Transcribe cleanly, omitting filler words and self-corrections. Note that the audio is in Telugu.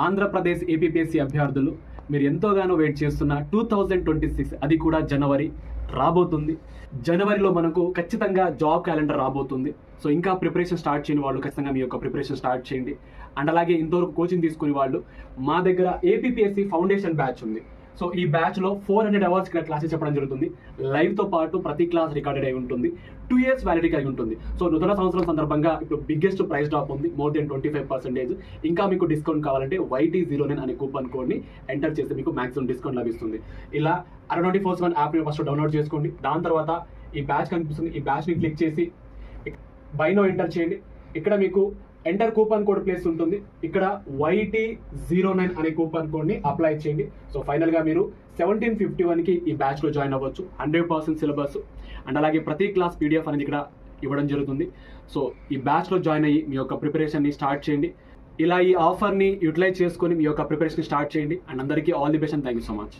ఆంధ్రప్రదేశ్ ఏపీపీఎస్సీ అభ్యర్థులు మీరు ఎంతోగానో వెయిట్ చేస్తున్న 2026 అది కూడా జనవరి రాబోతుంది. జనవరిలో మనకు ఖచ్చితంగా జాబ్ క్యాలెండర్ రాబోతుంది. సో ఇంకా ప్రిపరేషన్ స్టార్ట్ చేయని వాళ్ళు ఖచ్చితంగా మీ యొక్క ప్రిపరేషన్ స్టార్ట్ చేయండి. అండ్ అలాగే ఇంతవరకు కోచింగ్ తీసుకునే వాళ్ళు మా దగ్గర ఏపీపీఎస్సీ ఫౌండేషన్ బ్యాచ్ ఉంది. సో ఈ బ్యాచ్లో 400 అవర్స్ ఇక్కడ క్లాసెస్ చెప్పడం జరుగుతుంది. లైవ్తో పాటు ప్రతి క్లాస్ రికార్డెడ్ అయి ఉంటుంది. 2 years వ్యాలిడిటీ అయి ఉంటుంది. సో నూతన సంవత్సరం సందర్భంగా ఇప్పుడు బిగ్గెస్ట్ ప్రైస్ డ్రాప్ ఉంది, మోర్ దెన్ 25%. ఇంకా మీకు డిస్కౌంట్ కావాలంటే YT09 అనే కూపన్ కోడ్ని ఎంటర్ చేస్తే మీకు మాక్సిమం డిస్కౌంట్ లభిస్తుంది. ఇలా Aeronautic47 యాప్ని ఫస్ట్ డౌన్లోడ్ చేసుకోండి. దాని తర్వాత ఈ బ్యాచ్ కనిపిస్తుంది, ఈ బ్యాచ్ని క్లిక్ చేసి బైనో ఎంటర్ చేయండి. ఇక్కడ మీకు ఎంటర్ కూపన్ కోడ్ ప్లేస్ ఉంటుంది. ఇక్కడ YT09 అనే కూపన్ కోడ్ని అప్లై చేయండి. సో ఫైనల్గా మీరు 1751కి ఈ బ్యాచ్లో జాయిన్ అవ్వచ్చు. 100% సిలబస్ అండ్ అలాగే ప్రతి క్లాస్ PDF అనేది ఇక్కడ ఇవ్వడం జరుగుతుంది. సో ఈ బ్యాచ్లో జాయిన్ అయ్యి మీ యొక్క ప్రిపరేషన్ని స్టార్ట్ చేయండి. ఇలా ఈ ఆఫర్ని యూటిలైజ్ చేసుకొని మీ యొక్క ప్రిపరేషన్ స్టార్ట్ చేయండి. అండ్ అందరికీ all the best and thank you so much.